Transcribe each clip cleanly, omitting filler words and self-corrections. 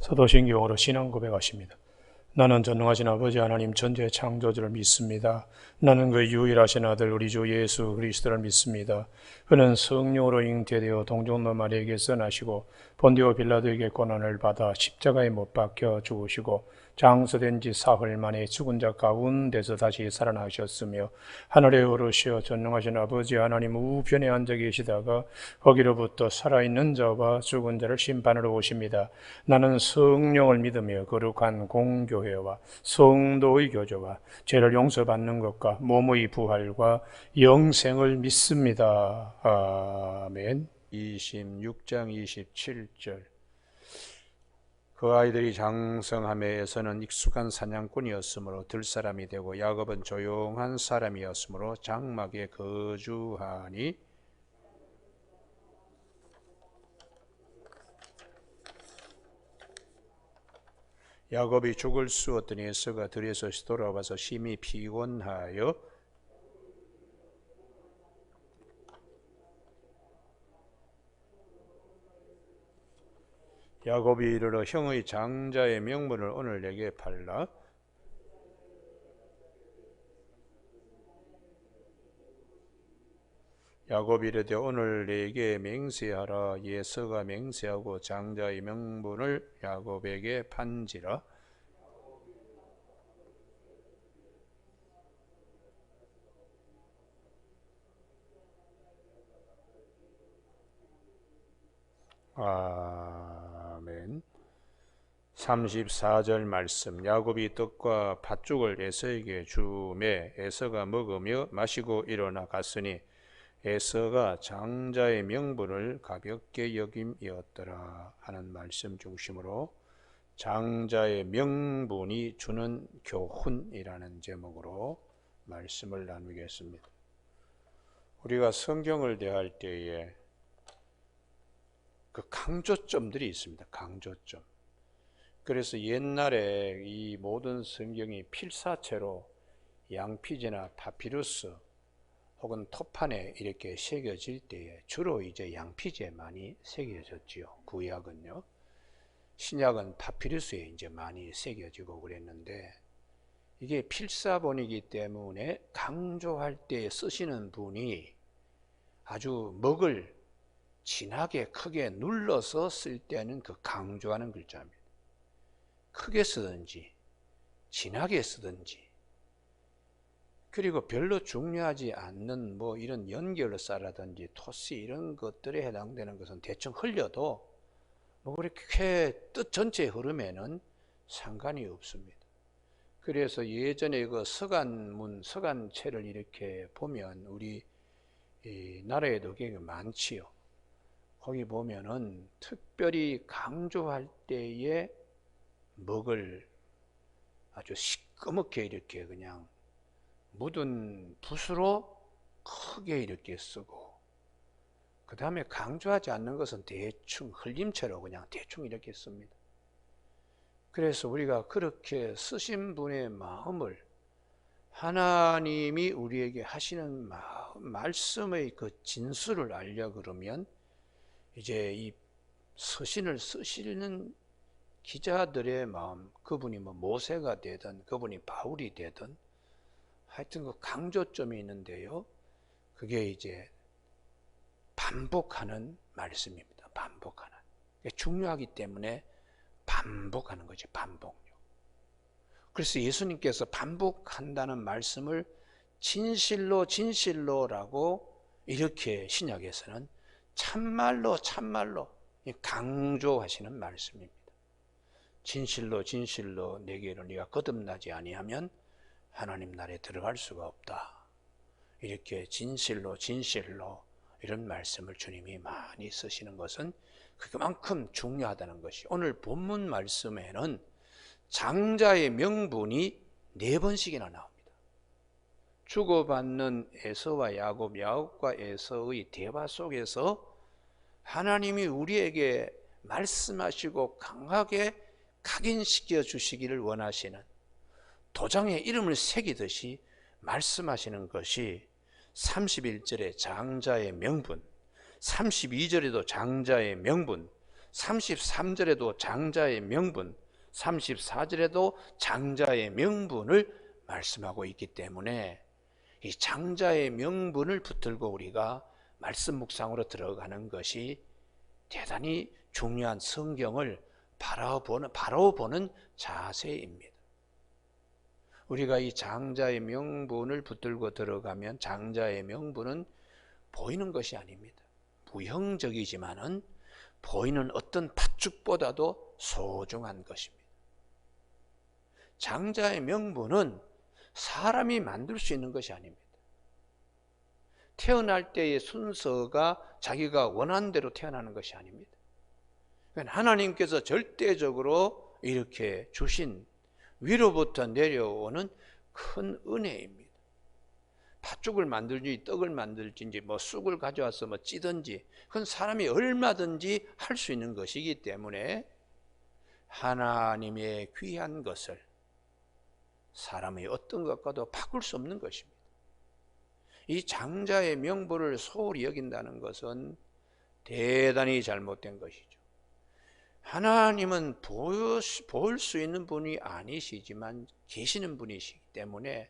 사도신경으로 신앙 고백하십니다. 나는 전능하신 아버지 하나님 전지의 창조주를 믿습니다. 나는 그 유일하신 아들 우리 주 예수 그리스도를 믿습니다. 그는 성령으로 잉태되어 동정노 마리아에게서 나시고 본디오 빌라도에게 고난을 받아 십자가에 못 박혀 죽으시고 장사된 지 사흘 만에 죽은 자 가운데서 다시 살아나셨으며 하늘에 오르시어 전능하신 아버지 하나님 우편에 앉아 계시다가 거기로부터 살아있는 자와 죽은 자를 심판하러 오십니다. 나는 성령을 믿으며 거룩한 공교회와 성도의 교제와 죄를 용서받는 것과 몸의 부활과 영생을 믿습니다. 아멘. 26장 27절. 그 아이들이 장성함에서는 익숙한 사냥꾼이었으므로 들사람이 되고 야곱은 조용한 사람이었으므로 장막에 거주하니 야곱이 죽을 수 없더니 에서가 들에서 돌아와서 심히 피곤하여 야곱이 이르러 형의 장자의 명분을 오늘 내게 팔라. 야곱이 이르되 오늘 내게 맹세하라. 에서가 맹세하고 장자의 명분을 야곱에게 판지라. 아멘. 34절 말씀. 야곱이 떡과 팥죽을 에서에게 주매 에서가 먹으며 마시고 일어나 갔으니 에서가 장자의 명분을 가볍게 여김이었더라 하는 말씀 중심으로 장자의 명분이 주는 교훈이라는 제목으로 말씀을 나누겠습니다. 우리가 성경을 대할 때에 그 강조점들이 있습니다. 강조점. 그래서 옛날에 이 모든 성경이 필사체로 양피지나 파피루스 혹은 토판에 이렇게 새겨질 때에 주로 이제 양피지에 많이 새겨졌지요. 구약은요. 신약은 파피루스에 이제 많이 새겨지고 그랬는데 이게 필사본이기 때문에 강조할 때 쓰시는 분이 아주 먹을 진하게 크게 눌러서 쓸 때는 그 강조하는 글자입니다. 크게 쓰든지 진하게 쓰든지 그리고 별로 중요하지 않는 뭐 이런 연결사라든지 토시 이런 것들에 해당되는 것은 대충 흘려도 뭐 그렇게 뜻 전체의 흐름에는 상관이 없습니다. 그래서 예전에 그 서간문, 서간체를 이렇게 보면 우리 이 나라에도 꽤 많지요. 거기 보면은 특별히 강조할 때에 먹을 아주 시꺼멓게 이렇게 그냥 묻은 붓으로 크게 이렇게 쓰고 그 다음에 강조하지 않는 것은 대충 흘림체로 그냥 대충 이렇게 씁니다. 그래서 우리가 그렇게 쓰신 분의 마음을 하나님이 우리에게 하시는 말씀의 그 진수를 알려 그러면 이제 이 서신을 쓰시는 기자들의 마음, 그분이 뭐 모세가 되든 그분이 바울이 되든 하여튼 그 강조점이 있는데요. 그게 이제 반복하는 말씀입니다. 반복하는. 중요하기 때문에 반복하는 거지, 반복요. 그래서 예수님께서 반복한다는 말씀을 진실로 진실로라고 이렇게 신약에서는 참말로 참말로 강조하시는 말씀입니다. 진실로 진실로 내게로 네가 거듭나지 아니하면 하나님 나라에 들어갈 수가 없다. 이렇게 진실로 진실로 이런 말씀을 주님이 많이 쓰시는 것은 그만큼 중요하다는 것이 오늘 본문 말씀에는 장자의 명분이 4번씩이나 나옵니다. 주고받는 에서와 야곱, 야곱과 에서의 대화 속에서 하나님이 우리에게 말씀하시고 강하게 각인시켜 주시기를 원하시는 도장에 이름을 새기듯이 말씀하시는 것이 31절에 장자의 명분, 32절에도 장자의 명분, 33절에도 장자의 명분, 34절에도 장자의 명분을 말씀하고 있기 때문에 이 장자의 명분을 붙들고 우리가 말씀 묵상으로 들어가는 것이 대단히 중요한 성경을 바로 보는 자세입니다. 우리가 이 장자의 명분을 붙들고 들어가면 장자의 명분은 보이는 것이 아닙니다. 무형적이지만은 보이는 어떤 팥죽보다도 소중한 것입니다. 장자의 명분은 사람이 만들 수 있는 것이 아닙니다. 태어날 때의 순서가 자기가 원하는 대로 태어나는 것이 아닙니다. 하나님께서 절대적으로 이렇게 주신 위로부터 내려오는 큰 은혜입니다. 팥죽을 만들지 떡을 만들지 뭐 쑥을 가져와서 뭐 찌든지 그건 사람이 얼마든지 할 수 있는 것이기 때문에 하나님의 귀한 것을 사람의 어떤 것과도 바꿀 수 없는 것입니다. 이 장자의 명분을 소홀히 여긴다는 것은 대단히 잘못된 것이죠. 하나님은 볼 수 있는 분이 아니시지만 계시는 분이시기 때문에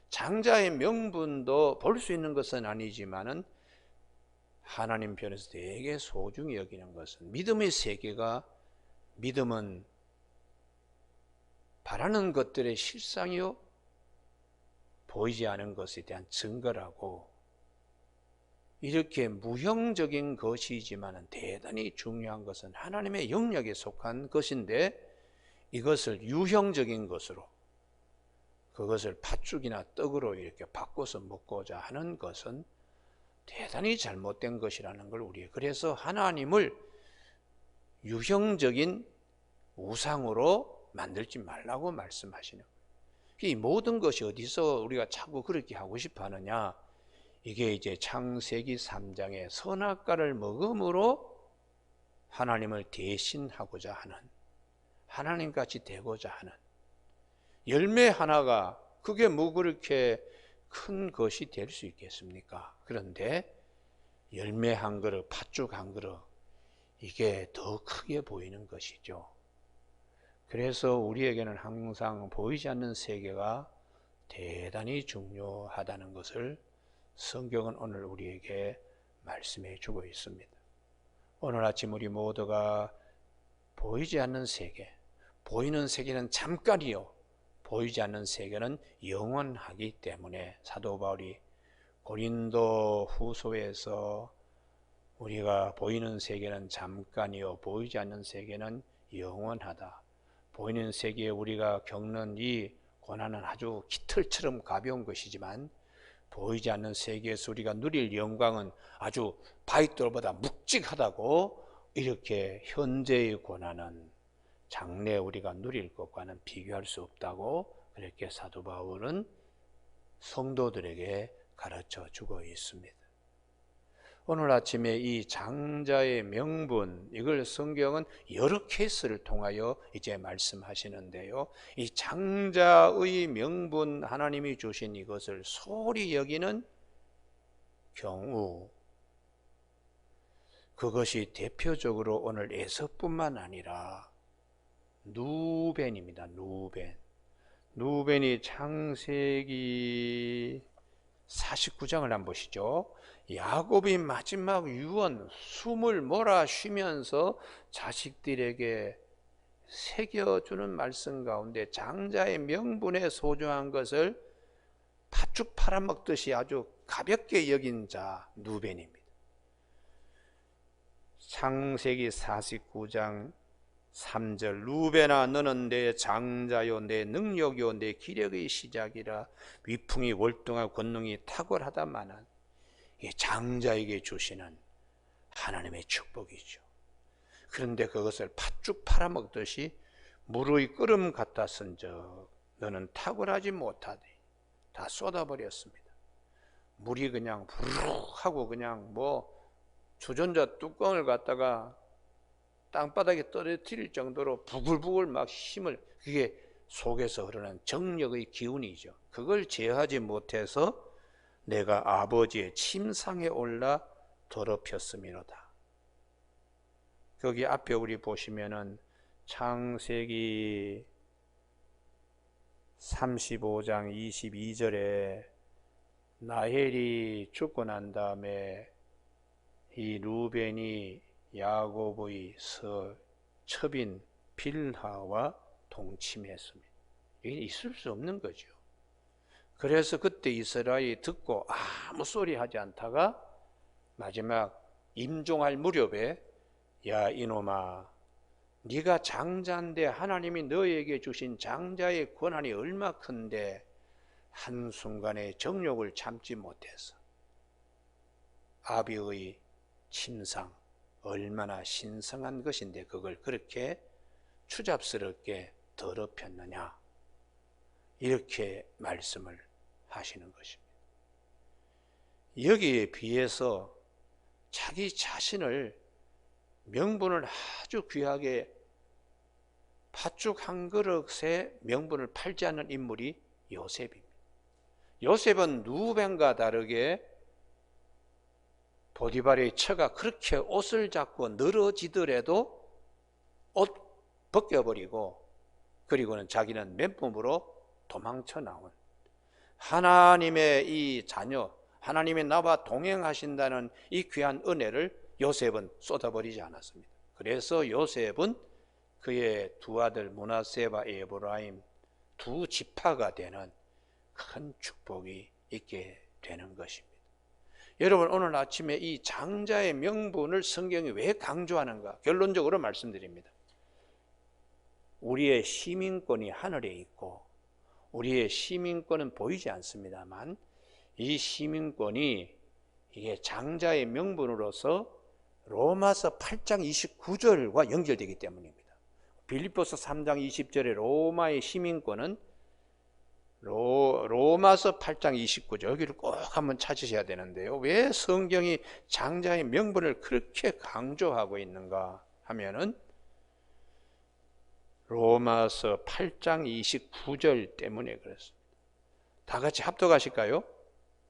장자의 명분도 볼 수 있는 것은 아니지만은 하나님 편에서 되게 소중히 여기는 것은 믿음의 세계가, 믿음은 바라는 것들의 실상이요 보이지 않은 것에 대한 증거라고, 이렇게 무형적인 것이지만 대단히 중요한 것은 하나님의 영역에 속한 것인데 이것을 유형적인 것으로, 그것을 팥죽이나 떡으로 이렇게 바꿔서 먹고자 하는 것은 대단히 잘못된 것이라는 걸 우리, 그래서 하나님을 유형적인 우상으로 만들지 말라고 말씀하시는 거예요. 이 모든 것이 어디서 우리가 자꾸 그렇게 하고 싶어 하느냐, 이게 이제 창세기 3장의 선악과를 먹음으로 하나님을 대신하고자 하는, 하나님같이 되고자 하는 열매 하나가 그게 뭐 그렇게 큰 것이 될 수 있겠습니까? 그런데 열매 한 그릇, 팥죽 한 그릇, 이게 더 크게 보이는 것이죠. 그래서 우리에게는 항상 보이지 않는 세계가 대단히 중요하다는 것을 성경은 오늘 우리에게 말씀해 주고 있습니다. 오늘 아침 우리 모두가 보이지 않는 세계, 보이는 세계는 잠깐이요 보이지 않는 세계는 영원하기 때문에 사도 바울이 고린도 후서에서 우리가 보이는 세계는 잠깐이요 보이지 않는 세계는 영원하다, 보이는 세계에 우리가 겪는 이 고난은 아주 깃털처럼 가벼운 것이지만 보이지 않는 세계에서 우리가 누릴 영광은 아주 바위돌보다 묵직하다고, 이렇게 현재의 고난은 장래 우리가 누릴 것과는 비교할 수 없다고 그렇게 사도 바울은 성도들에게 가르쳐 주고 있습니다. 오늘 아침에 이 장자의 명분, 이걸 성경은 여러 케이스를 통하여 이제 말씀하시는데요, 이 장자의 명분, 하나님이 주신 이것을 소홀히 여기는 경우, 그것이 대표적으로 오늘 에서뿐만 아니라 누벤입니다. 누벤이 창세기 49장을 한번 보시죠. 야곱이 마지막 유언, 숨을 몰아쉬면서 자식들에게 새겨주는 말씀 가운데 장자의 명분에 소중한 것을 팥죽 팔아먹듯이 아주 가볍게 여긴 자 누벤입니다. 창세기 49장 3절, 루벤아 너는 내 장자요 내 능력이요 내 기력의 시작이라, 위풍이 월등하고 권능이 탁월하다마는, 이게 장자에게 주시는 하나님의 축복이죠. 그런데 그것을 팥죽 팔아먹듯이 물의 끓음 같다 쓴적 너는 탁월하지 못하되 다 쏟아버렸습니다. 물이 그냥 부르륵 하고 그냥 뭐 주전자 뚜껑을 갖다가 땅바닥에 떨어뜨릴 정도로 부글부글 막 힘을, 그게 속에서 흐르는 정력의 기운이죠. 그걸 제어하지 못해서 내가 아버지의 침상에 올라 더럽혔음이로다. 거기 앞에 우리 보시면은 창세기 35장 22절에 라헬이 죽고 난 다음에 이 루벤이 야곱의 첩인 빌하와 동침했습니다. 이게 있을 수 없는 거죠. 그래서 그때 이스라엘이 듣고 아무 소리 하지 않다가 마지막 임종할 무렵에 야 이놈아, 네가 장자인데 하나님이 너에게 주신 장자의 권한이 얼마 큰데 한순간에 정욕을 참지 못해서 아비의 침상, 얼마나 신성한 것인데 그걸 그렇게 추잡스럽게 더럽혔느냐, 이렇게 말씀을 하시는 것입니다. 여기에 비해서 자기 자신을 명분을 아주 귀하게 팥죽 한 그릇에 명분을 팔지 않는 인물이 요셉입니다. 요셉은 루벤과 다르게 보디발의 처가 그렇게 옷을 잡고 늘어지더라도 옷 벗겨버리고 그리고는 자기는 맨몸으로 도망쳐 나온 하나님의 이 자녀, 하나님이 나와 동행하신다는 이 귀한 은혜를 요셉은 쏟아버리지 않았습니다. 그래서 요셉은 그의 두 아들 므낫세와 에브라임 두 지파가 되는 큰 축복이 있게 되는 것입니다. 여러분, 오늘 아침에 이 장자의 명분을 성경이 왜 강조하는가? 결론적으로 말씀드립니다. 우리의 시민권이 하늘에 있고 우리의 시민권은 보이지 않습니다만 이 시민권이 이게 장자의 명분으로서 로마서 8장 29절과 연결되기 때문입니다. 빌립보서 3장 20절에 로마의 시민권은 로마서 8장 29절, 여기를 꼭 한번 찾으셔야 되는데요. 왜 성경이 장자의 명분을 그렇게 강조하고 있는가 하면은 로마서 8장 29절 때문에 그렇습니다. 다 같이 합독하실까요?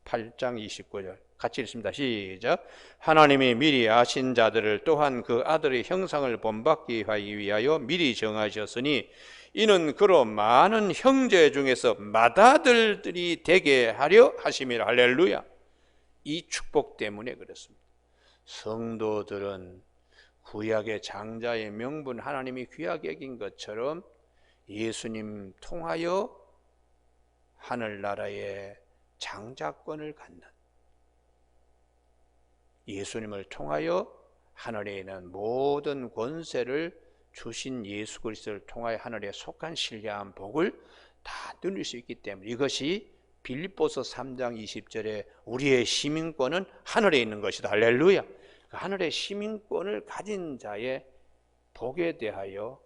8장 29절 같이 읽습니다. 시작. 하나님이 미리 아신 자들을 또한 그 아들의 형상을 본받게 하기 위하여 미리 정하셨으니 이는 그로 많은 형제 중에서 맏아들들이 되게 하려 하심이라. 할렐루야. 이 축복 때문에 그렇습니다. 성도들은 구약의 장자의 명분 하나님이 귀하게 여긴 것처럼 예수님 통하여 하늘나라의 장자권을 갖는, 예수님을 통하여 하늘에 있는 모든 권세를 주신 예수 그리스도를 통하여 하늘에 속한 신령한 복을 다 누릴 수 있기 때문에 이것이 빌립보서 3장 20절에 우리의 시민권은 하늘에 있는 것이다. 할렐루야. 그 하늘의 시민권을 가진 자의 복에 대하여,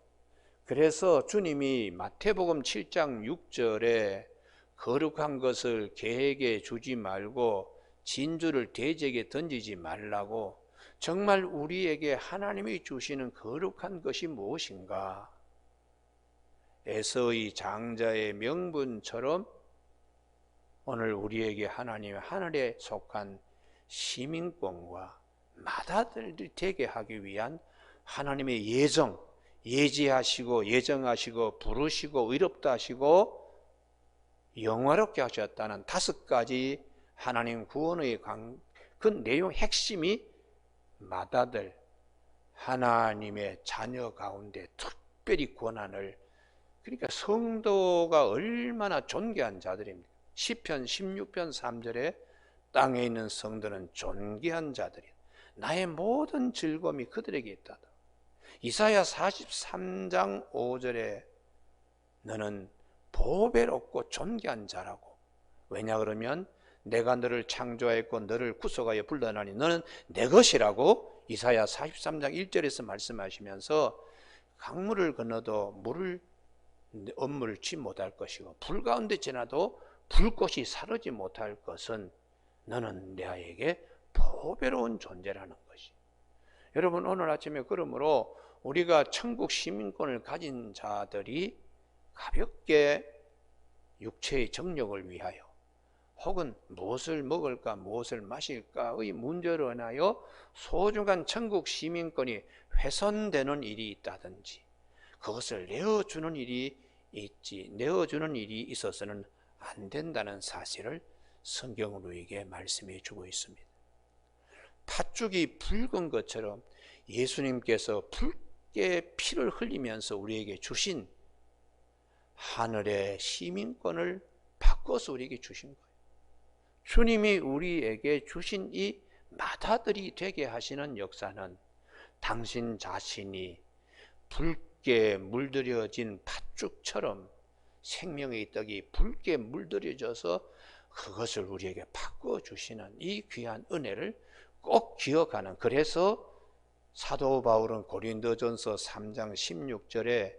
그래서 주님이 마태복음 7장 6절에 거룩한 것을 개에게 주지 말고 진주를 돼지에게 던지지 말라고, 정말 우리에게 하나님이 주시는 거룩한 것이 무엇인가? 에서의 장자의 명분처럼 오늘 우리에게 하나님의 하늘에 속한 시민권과 맏아들들이 되게 하기 위한 하나님의 예정, 예지하시고 예정하시고 부르시고 의롭다 하시고 영화롭게 하셨다는 5가지 하나님 구원의 그 내용 핵심이 맏아들, 하나님의 자녀 가운데 특별히 권한을, 그러니까 성도가 얼마나 존귀한 자들입니다. 시편 16편 3절에 땅에 있는 성도는 존귀한 자들이다. 나의 모든 즐거움이 그들에게 있다. 이사야 43장 5절에 너는 보배롭고 존귀한 자라고. 왜냐 그러면 내가 너를 창조하였고 너를 구속하여 불러나니 너는 내 것이라고 이사야 43장 1절에서 말씀하시면서 강물을 건너도 물을 엄물지 못할 것이고 불 가운데 지나도 불꽃이 사르지 못할 것은 너는 내에게 보배로운 존재라는 것이. 여러분, 오늘 아침에 그러므로 우리가 천국 시민권을 가진 자들이 가볍게 육체의 정욕을 위하여 혹은 무엇을 먹을까 무엇을 마실까의 문제로 인하여 소중한 천국 시민권이 훼손되는 일이 있다든지 그것을 내어주는 일이 있어서는 안 된다는 사실을 성경은 우리에게 말씀해 주고 있습니다. 팥죽이 붉은 것처럼 예수님께서 붉게 피를 흘리면서 우리에게 주신 하늘의 시민권을 바꿔서 우리에게 주신 거예요. 주님이 우리에게 주신 이 마다들이 되게 하시는 역사는 당신 자신이 붉게 물들여진 팥죽처럼 생명의 떡이 붉게 물들여져서 그것을 우리에게 바꿔주시는 이 귀한 은혜를 꼭 기억하는, 그래서 사도 바울은 고린도전서 3장 16절에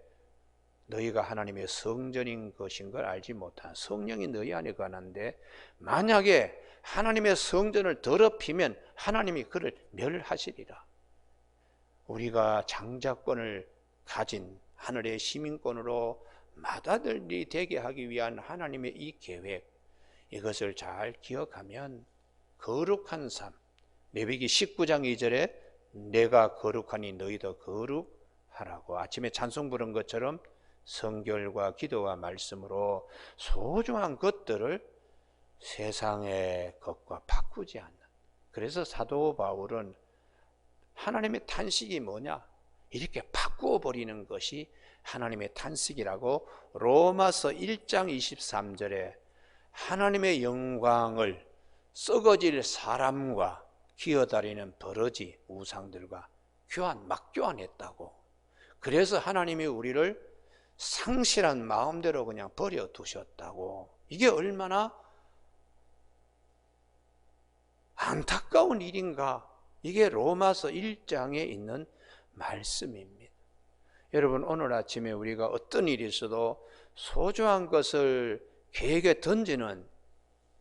너희가 하나님의 성전인 것인 걸 알지 못한, 성령이 너희 안에 거하는데 만약에 하나님의 성전을 더럽히면 하나님이 그를 멸하시리라. 우리가 장자권을 가진 하늘의 시민권으로 맏아들이 되게 하기 위한 하나님의 이 계획, 이것을 잘 기억하면 거룩한 삶, 레위기 19장 2절에 내가 거룩하니 너희도 거룩하라고 아침에 찬송 부른 것처럼 성결과 기도와 말씀으로 소중한 것들을 세상의 것과 바꾸지 않는, 그래서 사도 바울은 하나님의 탄식이 뭐냐? 이렇게 바꾸어 버리는 것이 하나님의 탄식이라고 로마서 1장 23절에 하나님의 영광을 썩어질 사람과 기어다니는 버러지 우상들과 막교환했다고. 그래서 하나님이 우리를 상실한 마음대로 그냥 버려두셨다고. 이게 얼마나 안타까운 일인가. 이게 로마서 1장에 있는 말씀입니다. 여러분, 오늘 아침에 우리가 어떤 일이 있어도 소중한 것을 계획에 던지는,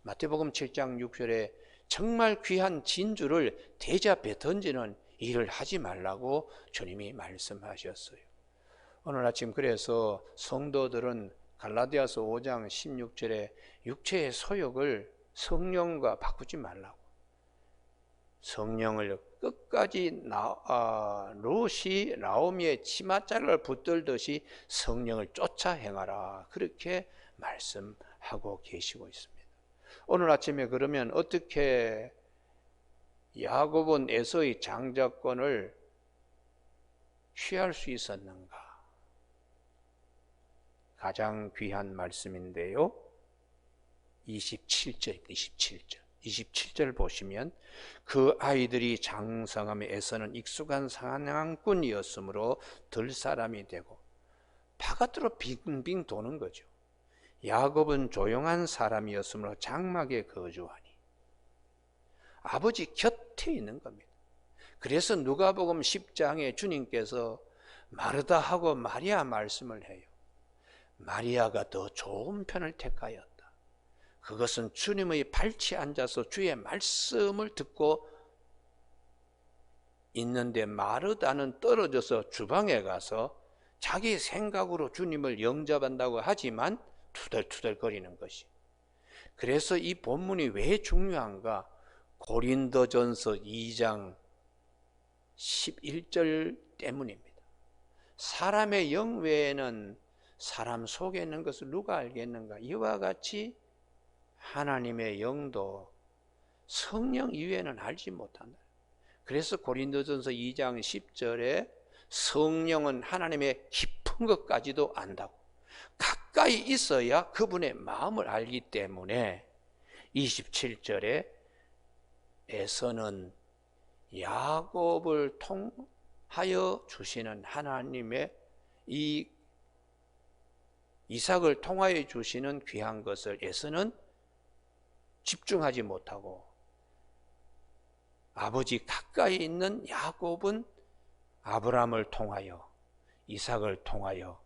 마태복음 7장 6절에 정말 귀한 진주를 대접에 던지는 일을 하지 말라고 주님이 말씀하셨어요. 오늘 아침 그래서 성도들은 갈라디아서 5장 16절에 육체의 소욕을 성령과 바꾸지 말라고. 성령을 끝까지 롯이 나오미의 치맛자락을 붙들듯이 성령을 쫓아 행하라, 그렇게 말씀하고 계시고 있습니다. 오늘 아침에 그러면 어떻게 야곱은 에서의 장자권을 취할 수 있었는가? 가장 귀한 말씀인데요, 27절 보시면 그 아이들이 장성함에 에서는 익숙한 사냥꾼이었으므로 들사람이 되고, 바깥으로 빙빙 도는 거죠. 야곱은 조용한 사람이었으므로 장막에 거주하니, 아버지 곁에 있는 겁니다. 그래서 누가복음 10장에 주님께서 마르다하고 마리아 말씀을 해요. 마리아가 더 좋은 편을 택하였다. 그것은 주님의 발치에 앉아서 주의 말씀을 듣고 있는데 마르다는 떨어져서 주방에 가서 자기 생각으로 주님을 영접한다고 하지만 투덜투덜거리는 것이. 그래서 이 본문이 왜 중요한가? 고린도전서 2장 11절 때문입니다. 사람의 영 외에는 사람 속에 있는 것을 누가 알겠는가? 이와 같이 하나님의 영도 성령 이외에는 알지 못한다. 그래서 고린도전서 2장 10절에 성령은 하나님의 깊은 것까지도 안다고. 가까이 있어야 그분의 마음을 알기 때문에 27절에 에서는 야곱을 통하여 주시는 하나님의 이삭을 통하여 주시는 귀한 것을 에서는 집중하지 못하고, 아버지 가까이 있는 야곱은 아브라함을 통하여 이삭을 통하여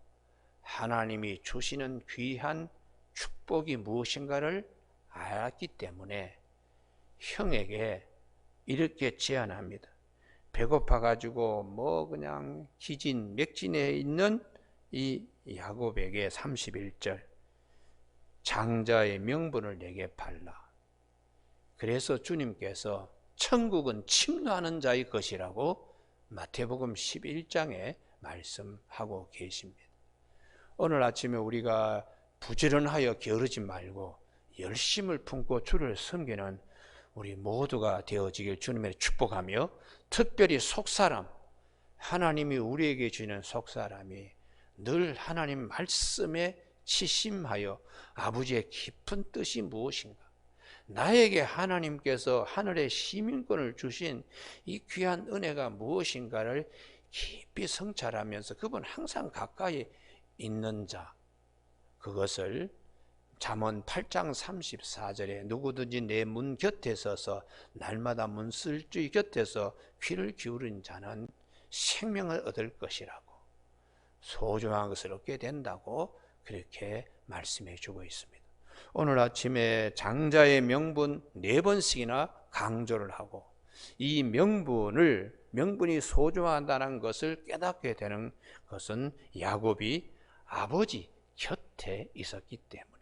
하나님이 주시는 귀한 축복이 무엇인가를 알았기 때문에 형에게 이렇게 제안합니다. 배고파가지고 그냥 기진 맥진해 있는 이 야곱에게 31절 장자의 명분을 내게 팔라. 그래서 주님께서 천국은 침노하는 자의 것이라고 마태복음 11장에 말씀하고 계십니다. 오늘 아침에 우리가 부지런하여 게으르지 말고 열심을 품고 주를 섬기는 우리 모두가 되어지길 주님의 축복하며, 특별히 속사람, 하나님이 우리에게 주는 속사람이 늘 하나님 말씀에 치심하여 아버지의 깊은 뜻이 무엇인가, 나에게 하나님께서 하늘의 시민권을 주신 이 귀한 은혜가 무엇인가를 깊이 성찰하면서 그분 항상 가까이 있는 자, 그것을 잠언 8장 34절에 누구든지 내 문 곁에 서서 날마다 문설주의 곁에서 귀를 기울인 자는 생명을 얻을 것이라고, 소중한 것을 얻게 된다고 그렇게 말씀해 주고 있습니다. 오늘 아침에 장자의 명분 4번씩이나 강조를 하고, 이 명분이 소중하다는 것을 깨닫게 되는 것은 야곱이 아버지 곁에 있었기 때문에.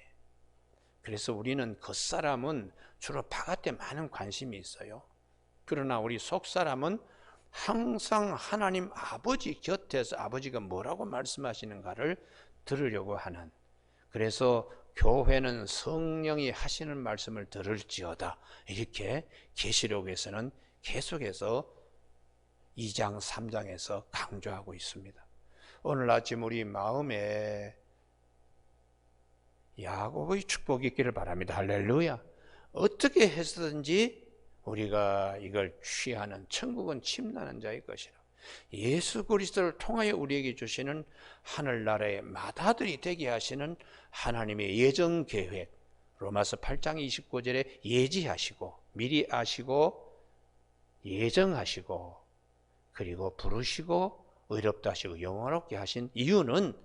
그래서 우리는 겉사람은 주로 바깥에 많은 관심이 있어요. 그러나 우리 속사람은 항상 하나님 아버지 곁에서 아버지가 뭐라고 말씀하시는가를 들으려고 하는, 그래서 교회는 성령이 하시는 말씀을 들을지어다, 이렇게 계시록에서는 계속해서 2장 3장에서 강조하고 있습니다. 오늘 아침 우리 마음에 야곱의 축복이 있기를 바랍니다. 할렐루야. 어떻게 해서든지 우리가 이걸 취하는, 천국은 침노하는 자의 것이라, 예수 그리스도를 통하여 우리에게 주시는 하늘나라의 맏아들이 되게 하시는 하나님의 예정 계획, 로마서 8장 29절에 예지하시고 미리 아시고 예정하시고 그리고 부르시고 의롭다 하시고 영원롭게 하신 이유는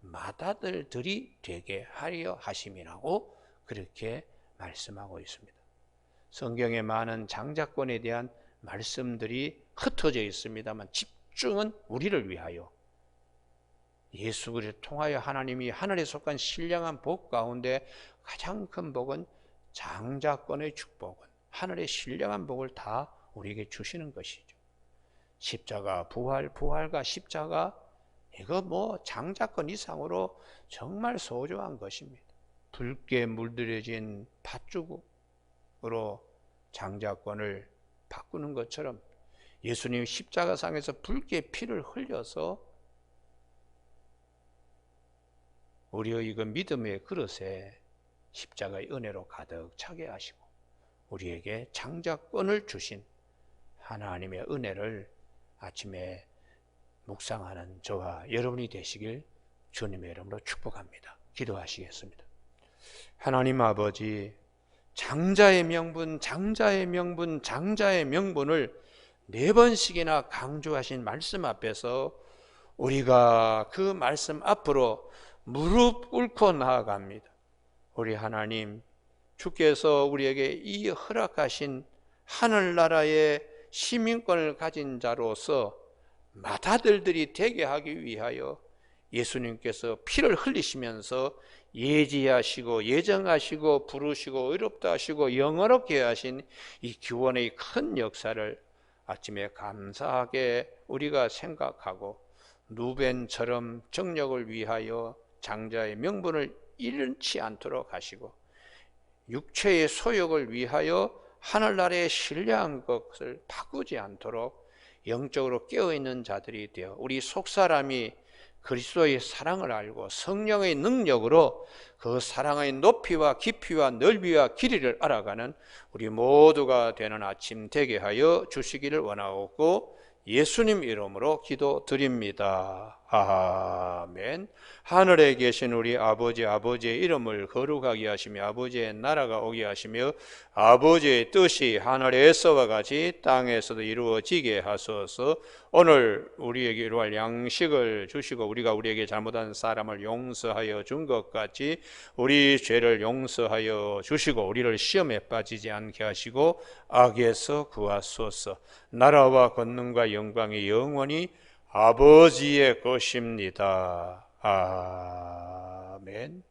맏아들들이 되게 하려 하심이라고 그렇게 말씀하고 있습니다. 성경에 많은 장자권에 대한 말씀들이 흩어져 있습니다만, 집중은 우리를 위하여, 예수 그리스도를 통하여 하나님이 하늘에 속한 신령한 복 가운데 가장 큰 복은 장자권의 축복은 하늘의 신령한 복을 다 우리에게 주시는 것이죠. 십자가, 부활과 십자가, 이거 뭐 장자권 이상으로 정말 소중한 것입니다. 붉게 물들여진 팥죽으로 장자권을 바꾸는 것처럼 예수님이 십자가상에서 붉게 피를 흘려서 우리의 그 믿음의 그릇에 십자가의 은혜로 가득 차게 하시고 우리에게 장자권을 주신 하나님의 은혜를 아침에 묵상하는 저와 여러분이 되시길 주님의 이름으로 축복합니다. 기도하시겠습니다. 하나님 아버지, 장자의 명분을 4번씩이나 강조하신 말씀 앞에서 우리가 그 말씀 앞으로 무릎 꿇고 나아갑니다. 우리 하나님, 주께서 우리에게 이 허락하신 하늘나라의 시민권을 가진 자로서 맏아들들이 되게 하기 위하여 예수님께서 피를 흘리시면서 예지하시고 예정하시고 부르시고 의롭다 하시고 영원롭게 하신 이 구원의 큰 역사를 아침에 감사하게 우리가 생각하고, 루벤처럼 정력을 위하여 장자의 명분을 잃지 않도록 하시고, 육체의 소욕을 위하여 하늘나라의 신뢰한 것을 바꾸지 않도록 영적으로 깨어있는 자들이 되어 우리 속사람이 그리스도의 사랑을 알고 성령의 능력으로 그 사랑의 높이와 깊이와 넓이와 길이를 알아가는 우리 모두가 되는 아침 되게 하여 주시기를 원하옵고 예수님 이름으로 기도드립니다. 아멘. 하늘에 계신 우리 아버지의 이름을 거룩하게 하시며 아버지의 나라가 오게 하시며 아버지의 뜻이 하늘에서와 같이 땅에서도 이루어지게 하소서. 오늘 우리에게 이루할 양식을 주시고 우리가 우리에게 잘못한 사람을 용서하여 준 것 같이 우리 죄를 용서하여 주시고 우리를 시험에 빠지지 않게 하시고 악에서 구하소서. 나라와 권능과 영광이 영원히 아버지의 것입니다. 아멘.